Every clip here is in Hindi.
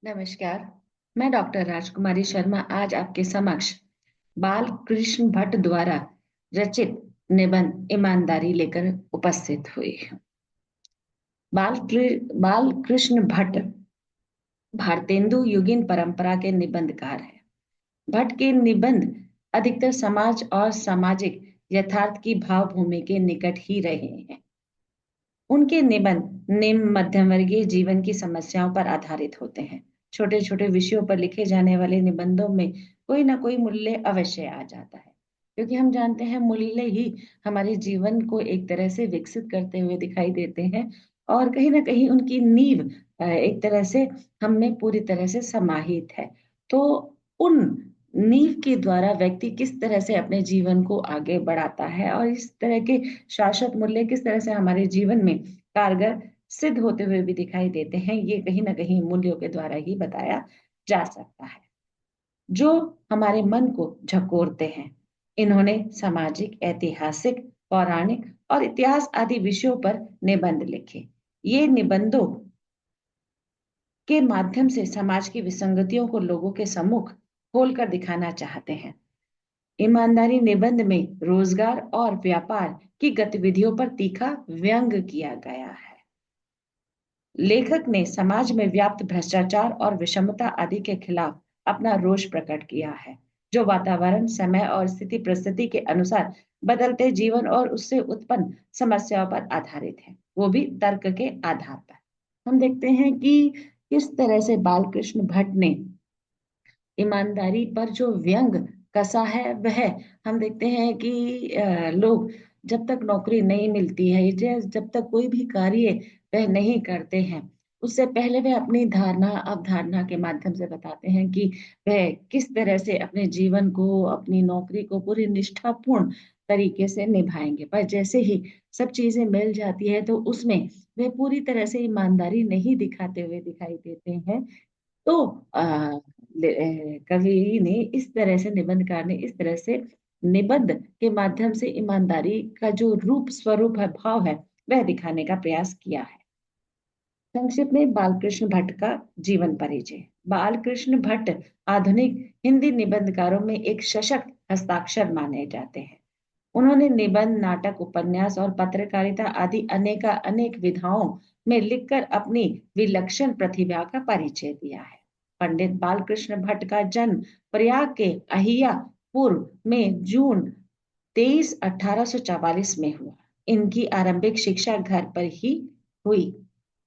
नमस्कार। मैं डॉक्टर राजकुमारी शर्मा आज आपके समक्ष बाल कृष्ण भट्ट द्वारा रचित निबंध ईमानदारी लेकर उपस्थित हुई हूँ। बाल कृष्ण भट्ट भारतेंदु युगीन परंपरा के निबंधकार हैं। भट्ट के निबंध अधिकतर समाज और सामाजिक यथार्थ की भावभूमि के निकट ही रहे हैं। उनके निबंध निम्न मध्यम वर्गीय जीवन की समस्याओं पर आधारित होते हैं। छोटे छोटे विषयों पर लिखे जाने वाले निबंधों में कोई ना कोई मूल्य अवश्य आ जाता है, क्योंकि हम जानते हैं मूल्य ही हमारे जीवन को एक तरह से विकसित करते हुए दिखाई देते हैं और कहीं ना कहीं उनकी नींव एक तरह से हम में पूरी तरह से समाहित है। तो उन नींव के द्वारा व्यक्ति किस तरह से अपने जीवन को आगे बढ़ाता है और इस तरह के शाश्वत मूल्य किस तरह से हमारे जीवन में कारगर सिद्ध होते हुए भी दिखाई देते हैं, ये कहीं ना कहीं मूल्यों के द्वारा ही बताया जा सकता है, जो हमारे मन को झकोरते हैं। इन्होंने सामाजिक, ऐतिहासिक, पौराणिक और इतिहास आदि विषयों पर निबंध लिखे। ये निबंधों के माध्यम से समाज की विसंगतियों को लोगों के सम्मुख खोलकर दिखाना चाहते हैं। ईमानदारी निबंध में रोजगार और व्यापार की गतिविधियों पर तीखा व्यंग किया गया है। लेखक ने समाज में व्याप्त भ्रष्टाचार और विषमता आदि के खिलाफ अपना रोष प्रकट किया है, जो वातावरण, समय और स्थिति परिस्थिति के अनुसार बदलते जीवन और उससे उत्पन्न समस्याओं पर आधारित है, वो भी तर्क के आधार पर। हम देखते हैं कि किस तरह से बालकृष्ण भट्ट ने ईमानदारी पर जो व्यंग कसा है वह हम देखते हैं कि लोग जब तक नौकरी नहीं मिलती है या जब तक कोई भी कार्य वह नहीं करते हैं, उससे पहले वह अपनी धारणा अवधारणा के माध्यम से बताते हैं कि वह किस तरह से अपने जीवन को, अपनी नौकरी को पूरी निष्ठापूर्ण तरीके से निभाएंगे। पर जैसे ही सब चीजें मिल जाती है तो उसमें वह पूरी तरह से ईमानदारी नहीं दिखाते हुए दिखाई देते हैं। तो कवि ने इस तरह से, निबंधकार ने इस तरह से निबंध के माध्यम से ईमानदारी का जो रूप स्वरूप है, भाव है, वह दिखाने का प्रयास किया है। संक्षिप्त में बालकृष्ण भट्ट का जीवन परिचय। बालकृष्ण भट्ट आधुनिक हिंदी निबंधकारों में एक सशक्त हस्ताक्षर माने जाते हैं। उन्होंने निबंध, नाटक, उपन्यास और पत्रकारिता आदि अनेक विधाओं में लिखकर अपनी विलक्षण प्रतिभा का परिचय दिया है। पंडित बालकृष्ण भट्ट का जन्म प्रयाग के अहियापुर में जून 23, 1844 में हुआ। इनकी आरंभिक शिक्षा घर पर ही हुई।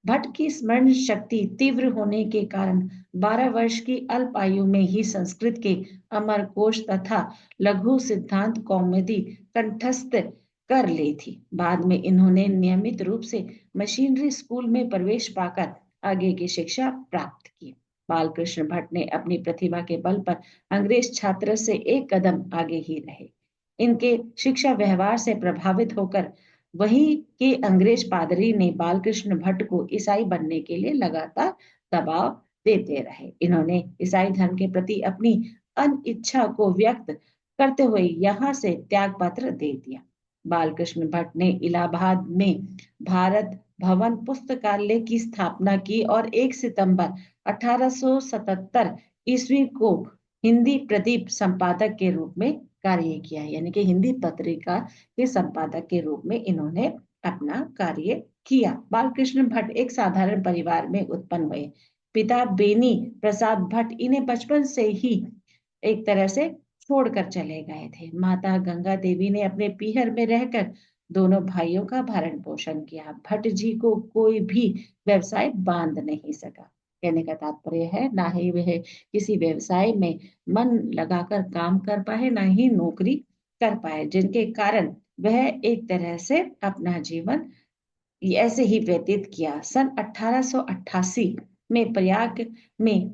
भट्ट की स्मरण शक्ति तीव्र होने के कारण 12 वर्ष की अल्प आयु में ही संस्कृत के अमरकोश तथा लघु सिद्धांत कौमुदी कंठस्थ कर ली थी। बाद में इन्होंने नियमित रूप से मशीनरी स्कूल में प्रवेश पाकर आगे की शिक्षा प्राप्त की। बालकृष्ण भट्ट ने अपनी प्रतिभा के बल पर अंग्रेज छात्र से एक कदम आगे ही रहे। इनके शिक्षा व्यवहार से प्रभावित होकर वहीं के अंग्रेज पादरी ने बालकृष्ण भट्ट को ईसाई बनने के लिए लगातार दबाव देते रहे। इन्होंने ईसाई धर्म के प्रति अपनी अनिच्छा को व्यक्त करते हुए यहाँ से त्याग पत्र दे दिया। बालकृष्ण भट्ट ने इलाहाबाद में भारत भवन पुस्तकालय की स्थापना की और 1 सितंबर 1877 ईस्वी को हिंदी प्रदीप संपादक के रूप में कार्य किया, यानी कि हिंदी पत्रिका के संपादक के रूप में इन्होंने अपना कार्य किया। बालकृष्ण भट्ट एक साधारण परिवार में उत्पन्न हुए। पिता बेनी प्रसाद भट्ट इन्हें बचपन से ही एक तरह से छोड़कर चले गए थे। माता गंगा देवी ने अपने पीहर में रहकर दोनों भाइयों का भरण पोषण किया। भट्ट जी को कोई भी व्यवसाय बांध नहीं सका। कहने का तात्पर्य है, ना ही वह किसी व्यवसाय में मन लगाकर काम कर पाए, ना ही नौकरी कर पाए, जिनके कारण वह एक तरह से अपना जीवन ऐसे ही व्यतीत किया। सन 1888 में प्रयाग में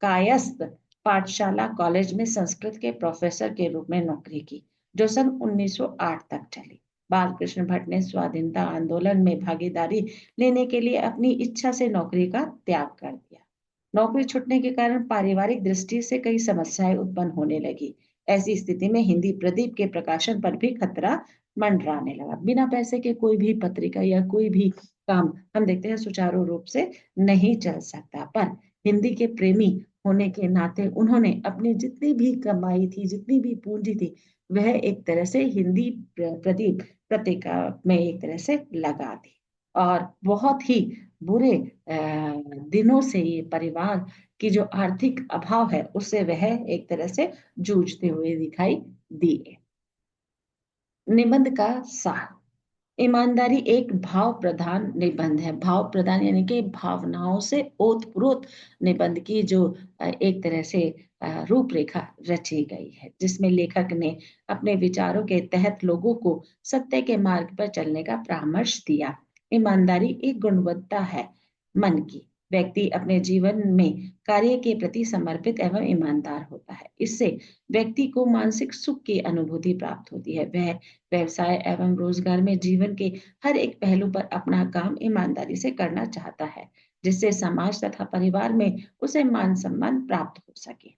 कायस्थ पाठशाला कॉलेज में संस्कृत के प्रोफेसर के रूप में नौकरी की, जो सन 1908 तक चली। बालकृष्ण भट्ट ने स्वाधीनता आंदोलन में भागीदारी लेने के लिए अपनी इच्छा से नौकरी का त्याग कर दिया। नौकरी छूटने के कारण पारिवारिक दृष्टि से कई समस्याएं उत्पन्न होने लगी। ऐसी स्थिति में हिंदी प्रदीप के प्रकाशन पर भी खतरा मंडराने लगा। बिना पैसे के कोई भी पत्रिका या कोई भी काम हम देखते हैं सुचारू रूप से नहीं चल सकता। पर हिंदी के प्रेमी होने के नाते उन्होंने अपनी जितनी भी कमाई थी, जितनी भी पूंजी थी, वह एक तरह से हिंदी प्रति पत्रिका में एक तरह से लगा दी। और बहुत ही बुरे दिनों से ये परिवार की जो आर्थिक अभाव है उससे वह एक तरह से जूझते हुए दिखाई दिए। निबंध का सार। ईमानदारी एक भाव प्रधान निबंध है। भाव प्रधान यानी कि भावनाओं से ओतप्रोत निबंध की जो एक तरह से रूपरेखा रची गई है, जिसमें लेखक ने अपने विचारों के तहत लोगों को सत्य के मार्ग पर चलने का परामर्श दिया। ईमानदारी एक गुणवत्ता है मन की। व्यक्ति अपने जीवन में कार्य के प्रति समर्पित एवं ईमानदार होता है। इससे व्यक्ति को मानसिक सुख की अनुभूति प्राप्त होती है। वह व्यवसाय एवं रोजगार में जीवन के हर एक पहलू पर अपना काम ईमानदारी से करना चाहता है, जिससे समाज तथा परिवार में उसे मान सम्मान प्राप्त हो सके।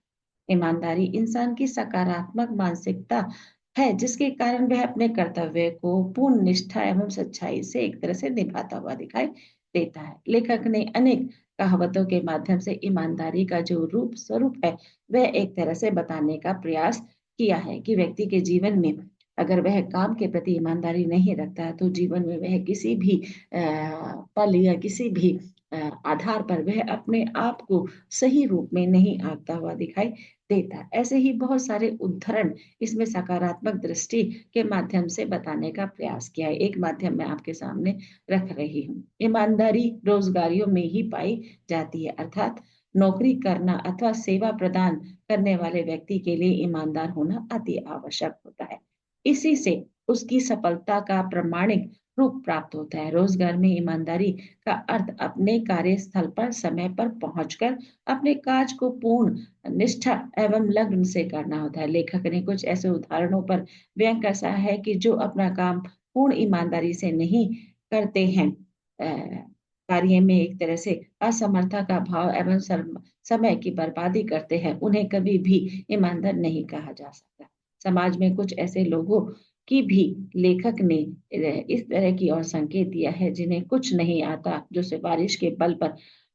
ईमानदारी इंसान की सकारात्मक मानसिकता है, जिसके कारण वह अपने कर्तव्य को पूर्ण निष्ठा एवं सच्चाई से एक तरह से निभाता हुआ दिखाई देता है। लेखक ने अनेक कहावतों के माध्यम से ईमानदारी का जो रूप स्वरूप है वह एक तरह से बताने का प्रयास किया है कि व्यक्ति के जीवन में अगर वह काम के प्रति ईमानदारी नहीं रखता है तो जीवन में वह किसी भी पल या किसी भी आधार पर वह अपने आप को सही रूप में नहीं आंकता हुआ दिखाई देता है। ऐसे ही बहुत सारे उदाहरण इसमें सकारात्मक दृष्टि के माध्यम से बताने का प्रयास किया है। एक माध्यम मैं आपके सामने रख रही हूँ। ईमानदारी रोजगारियों में ही पाई जाती है, अर्थात नौकरी करना अथवा सेवा प्रदान करने वाले व्यक्ति के लिए ईमानदार होना अति आवश्यक होता है। इसी से उसकी सफलता का प्रमाणिक रूप प्राप्त होता है। रोजगार में ईमानदारी का अर्थ अपने कार्यस्थल पर समय पर पहुंचकर अपने कार्य को पूर्ण निष्ठा एवं लगन से करना होता है। लेखक ने कुछ ऐसे उदाहरणों पर व्यंग कसा है कि जो अपना काम पूर्ण ईमानदारी से नहीं करते हैं, कार्य में एक तरह से असमर्था का भाव एवं समय की बर्बादी करते हैं, उन्हें कभी भी ईमानदार नहीं कहा जा सकता। समाज में कुछ ऐसे लोगों की भी लेखक ने इस तरह की ओर संकेत दिया है जिन्हें कुछ नहीं आता, जो सिफारिश के बल पर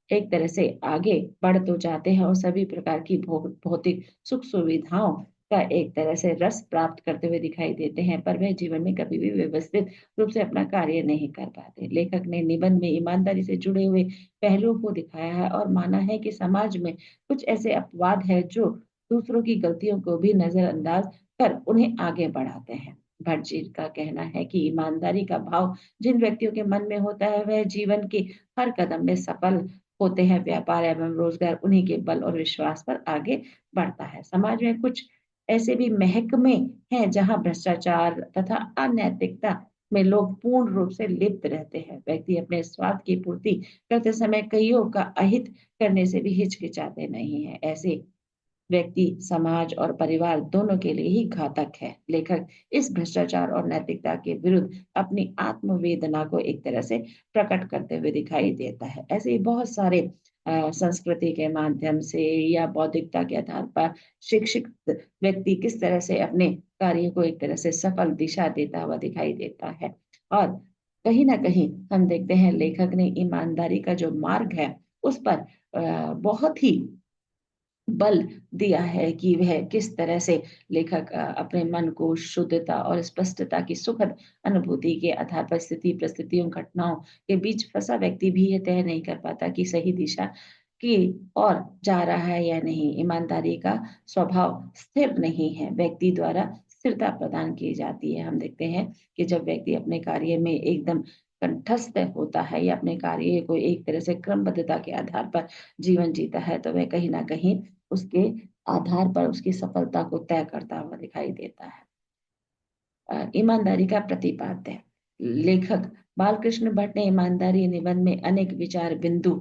एक तरह से आगे बढ़ तो जाते हैं और सभी प्रकार की भौतिक सुख सुविधाओं का एक तरह से रस प्राप्त करते हुए दिखाई देते हैं, पर वह जीवन में कभी भी व्यवस्थित रूप से अपना कार्य नहीं कर पाते। लेखक ने निबंध में ईमानदारी से जुड़े हुए पहलुओं को दिखाया है और माना है कि समाज में कुछ ऐसे अपवाद है जो दूसरों की गलतियों को भी नजरअंदाज कर उन्हें आगे बढ़ाते हैं। भट्ट जी का कहना है कि ईमानदारी का भाव जिन व्यक्तियों के मन में होता है वह जीवन के हर कदम में सफल होते हैं। व्यापार एवं रोजगार उन्हीं के बल और विश्वास पर आगे बढ़ता है। समाज में कुछ ऐसे भी महकमे हैं जहां भ्रष्टाचार तथा अनैतिकता में लोग पूर्ण रूप से लिप्त रहते हैं। व्यक्ति अपने स्वार्थ की पूर्ति करते समय कईयों का अहित करने से भी हिचकिचाते नहीं है। ऐसे व्यक्ति समाज और परिवार दोनों के लिए ही घातक है। लेखक इस भ्रष्टाचार और नैतिकता के विरुद्ध अपनी आत्मवेदना को एक तरह से प्रकट करते हुए दिखाई देता है। ऐसे ही बहुत सारे संस्कृति के माध्यम से या बौद्धिकता के आधार पर शिक्षित व्यक्ति किस तरह से अपने कार्य को एक तरह से सफल दिशा देता हुआ दिखाई देता है। और कहीं ना कहीं हम देखते हैं लेखक ने ईमानदारी का जो मार्ग है उस पर बहुत ही बल दिया है कि वह किस तरह से लेखक अपने मन को शुद्धता और स्पष्टता की सुखद अनुभूति के आधार पर स्थिति परिस्थितियों घटनाओं के बीच फंसा व्यक्ति भी ये तय नहीं कर पाता कि सही दिशा की और जा रहा है या नहीं। ईमानदारी का स्वभाव स्थिर नहीं है, व्यक्ति द्वारा स्थिरता प्रदान की जाती है। हम देखते हैं कि जब व्यक्ति अपने कार्य में एकदम कंठस्थ होता है या अपने कार्य को एक तरह से क्रमबद्धता के आधार पर जीवन जीता है तो वह कहीं ना कहीं उसके आधार पर उसकी सफलता को तय करता हुआ दिखाई देता है। ईमानदारी का प्रतिपाद्य। लेखक बालकृष्ण भट्ट ने ईमानदारी निबंध में अनेक विचार बिंदु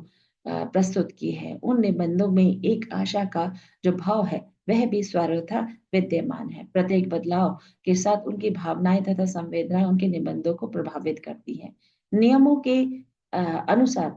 प्रस्तुत किए हैं। उन निबंधों में एक आशा का जो भाव है वह भी सर्वथा विद्यमान है। प्रत्येक बदलाव के साथ उनकी भावनाएं तथा संवेदनाएं उनके निबंधों को प्रभावित करती हैं। नियमों के अनुसार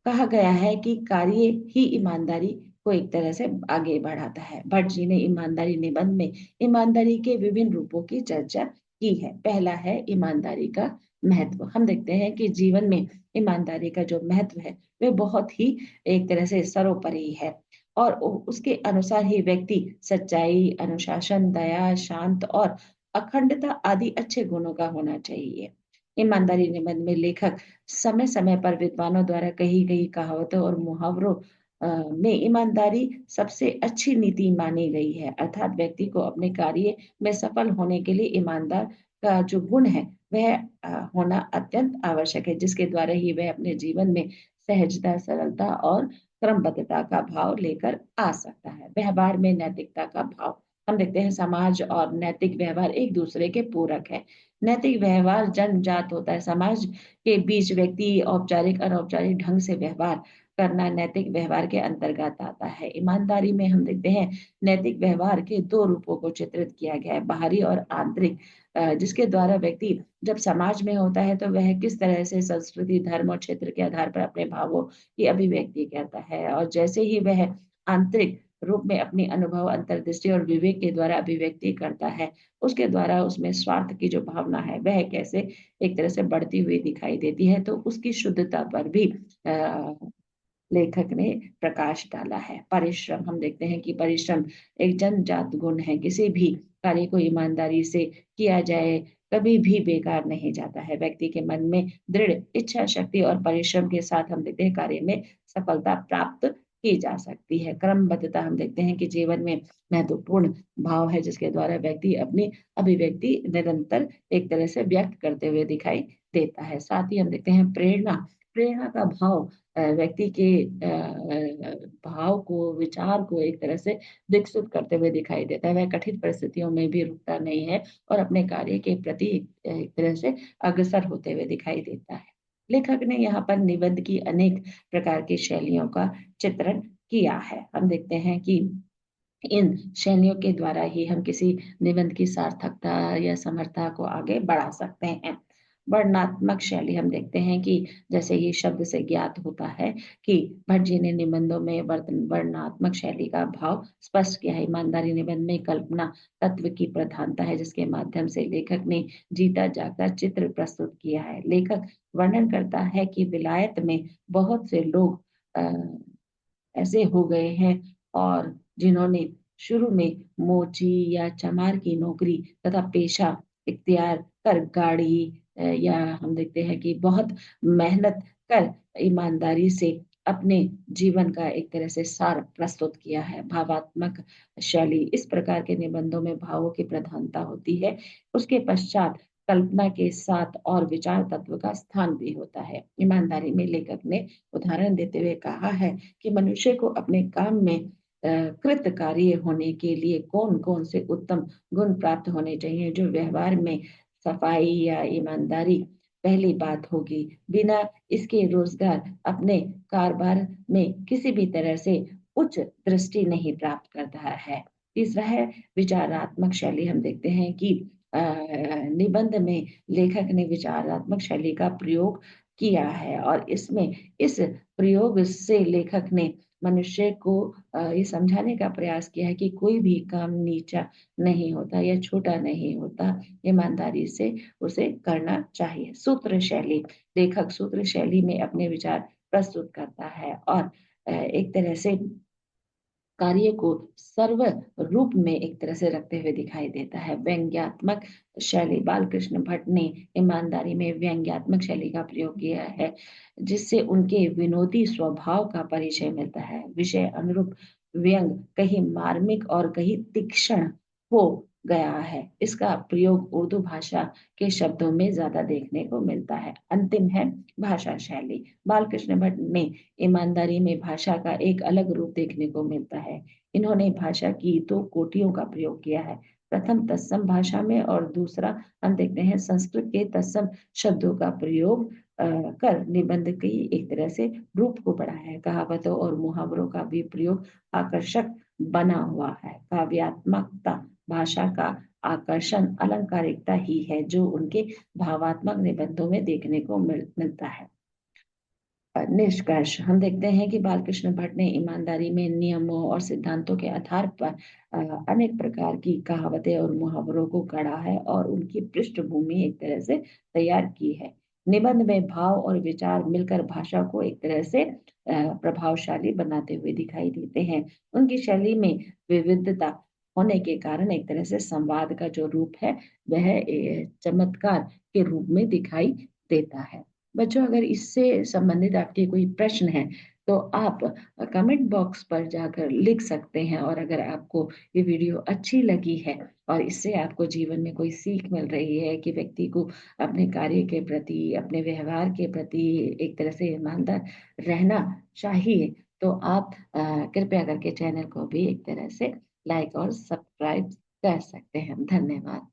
कहा गया है कि कार्य ही ईमानदारी को एक तरह से आगे बढ़ाता है। भट्ट जी ने ईमानदारी निबंध में ईमानदारी के विभिन्न रूपों की चर्चा की है। पहला है ईमानदारी का महत्व। हम देखते हैं कि जीवन में ईमानदारी का जो महत्व है वह बहुत ही एक तरह से सर्वोपरि है, और उसके अनुसार ही व्यक्ति सच्चाई, अनुशासन, दया, शांत और अखंडता आदि अच्छे गुणों का होना चाहिए। ईमानदारी निबंध में लेखक समय समय पर विद्वानों द्वारा कही गई कहावतों और मुहावरों में ईमानदारी सबसे अच्छी नीति मानी गई है, अर्थात व्यक्ति को अपने कार्य में सफल होने के लिए ईमानदार का जो गुण है वह होना अत्यंत आवश्यक है, जिसके द्वारा ही वह अपने जीवन में सहजता, सरलता और क्रमबद्धता का भाव लेकर आ सकता है। व्यवहार में नैतिकता का भाव। हम देखते हैं समाज और नैतिक व्यवहार एक दूसरे के पूरक है। नैतिक व्यवहार जन्मजात होता है। समाज के बीच व्यक्ति औपचारिक अनौपचारिक ढंग से व्यवहार करना नैतिक व्यवहार के अंतर्गत आता है। ईमानदारी में हम देखते हैं नैतिक व्यवहार के दो रूपों को चित्रित किया गया है, बाहरी और आंतरिक, जिसके द्वारा व्यक्ति जब समाज में होता है तो वह किस तरह से संस्कृति, धर्म और क्षेत्र के आधार पर अपने भावों की अभिव्यक्ति करता है, और जैसे ही वह आंतरिक रूप में अपनी अनुभव, अंतर्दृष्टि और विवेक के द्वारा अभिव्यक्ति करता है, उसके द्वारा उसमें स्वार्थ की जो भावना है वह कैसे एक तरह से बढ़ती हुई दिखाई देती है। तो उसकी शुद्धता पर भी लेखक ने प्रकाश डाला है। परिश्रम। हम देखते हैं कि परिश्रम एक जन्मजात गुण है। किसी भी कार्य को ईमानदारी से किया जाए कभी भी बेकार नहीं जाता है। व्यक्ति के मन में दृढ़ इच्छा शक्ति और परिश्रम के साथ हम देखते हैं कार्य में सफलता प्राप्त की जा सकती है। क्रमबद्धता। हम देखते हैं कि जीवन में महत्वपूर्ण भाव है जिसके द्वारा व्यक्ति अपनी अभिव्यक्ति निरंतर एक तरह से व्यक्त करते हुए दिखाई देता है। साथ ही हम देखते हैं प्रेरणा। प्रेरणा का भाव व्यक्ति के भाव को, विचार को एक तरह से विकसित करते हुए दिखाई देता है। वह कठिन परिस्थितियों में भी रुकता नहीं है और अपने कार्य के प्रति एक तरह से अग्रसर होते हुए दिखाई देता है। लेखक ने यहाँ पर निबंध की अनेक प्रकार की शैलियों का चित्रण किया है। हम देखते हैं कि इन शैलियों के द्वारा ही हम किसी निबंध की सार्थकता या समर्थता को आगे बढ़ा सकते हैं। वर्णनात्मक शैली। हम देखते हैं कि जैसे ही शब्द से ज्ञात होता है कि भट्ट जी ने निबंधों में वर्णनात्मक शैली का भाव स्पष्ट किया है। ईमानदारी निबंध में कल्पना तत्व की प्रधानता है जिसके माध्यम से लेखक ने जीता जागता चित्र प्रस्तुत किया है। लेखक वर्णन करता है कि विलायत में बहुत से लोग ऐसे हो गए हैं और जिन्होंने शुरू में मोची या चमार की नौकरी तथा पेशा इख्तियार कर गाड़ी या हम देखते हैं कि बहुत मेहनत कर ईमानदारी से अपने जीवन का एक तरह से सार प्रस्तुत किया है। भावात्मक शैली। इस प्रकार के निबंधों में भावों की प्रधानता होती है, उसके पश्चात कल्पना के साथ और विचार तत्व का स्थान भी होता है। ईमानदारी में लेखक ने उदाहरण देते हुए कहा है कि मनुष्य को अपने काम में कृत कार्य होने के लिए कौन कौन से उत्तम गुण प्राप्त होने चाहिए। जो व्यवहार में सफाई या ईमानदारी पहली बात होगी, बिना इसके रोजगार अपने कारोबार में किसी भी तरह से उच्च दृष्टि नहीं प्राप्त करता है। तीसरा है विचारात्मक शैली। हम देखते हैं कि निबंध में लेखक ने विचारात्मक शैली का प्रयोग किया है और इसमें इस प्रयोग से लेखक ने मनुष्य को ये समझाने का प्रयास किया है कि कोई भी काम नीचा नहीं होता या छोटा नहीं होता, ईमानदारी से उसे करना चाहिए। सूत्र शैली। लेखक सूत्र शैली में अपने विचार प्रस्तुत करता है और एक तरह से कार्य को सर्व रूप में एक तरह से रखते हुए दिखाई देता है। व्यंग्यात्मक शैली। बालकृष्ण भट्ट ने ईमानदारी में व्यंग्यात्मक शैली का प्रयोग किया है जिससे उनके विनोदी स्वभाव का परिचय मिलता है। विषय अनुरूप व्यंग कहीं मार्मिक और कहीं तीक्ष्ण हो गया है। इसका प्रयोग उर्दू भाषा के शब्दों में ज्यादा देखने को मिलता है। अंतिम है भाषा शैली। बालकृष्ण भट्ट ने ईमानदारी में भाषा का एक अलग रूप देखने को मिलता है। इन्होंने भाषा की दो कोटियों का प्रयोग किया है। प्रथम तत्सम भाषा में और दूसरा हम देखते हैं संस्कृत के तत्सम शब्दों का प्रयोग कर निबंध की एक तरह से रूप को बढ़ाया है। कहावतों और मुहावरों का भी प्रयोग आकर्षक बना हुआ है। काव्यात्मकता। भाषा का आकर्षण अलंकारिकता ही है जो उनके भावात्मक निबंधों में देखने को मिलता है। निष्कर्ष हम देखते हैं कि बालकृष्ण भट्ट ने ईमानदारी में नियमों और सिद्धांतों के आधार पर अनेक प्रकार की कहावतें और मुहावरों को गढ़ा है और उनकी पृष्ठभूमि एक तरह से तैयार की है। निबंध में भाव और विचार मिलकर भाषा को एक तरह से प्रभावशाली बनाते हुए दिखाई देते हैं। उनकी शैली में विविधता होने के कारण एक तरह से संवाद का जो रूप है वह चमत्कार के रूप में दिखाई देता है। बच्चों, अगर इससे संबंधित आपके कोई प्रश्न है तो आप कमेंट बॉक्स पर जाकर लिख सकते हैं। और अगर आपको ये वीडियो अच्छी लगी है और इससे आपको जीवन में कोई सीख मिल रही है कि व्यक्ति को अपने कार्य के प्रति, अपने व्यवहार के प्रति एक तरह से ईमानदार रहना चाहिए, तो आप कृपया करके चैनल को भी एक तरह से लाइक और सब्सक्राइब कर सकते हैं। धन्यवाद।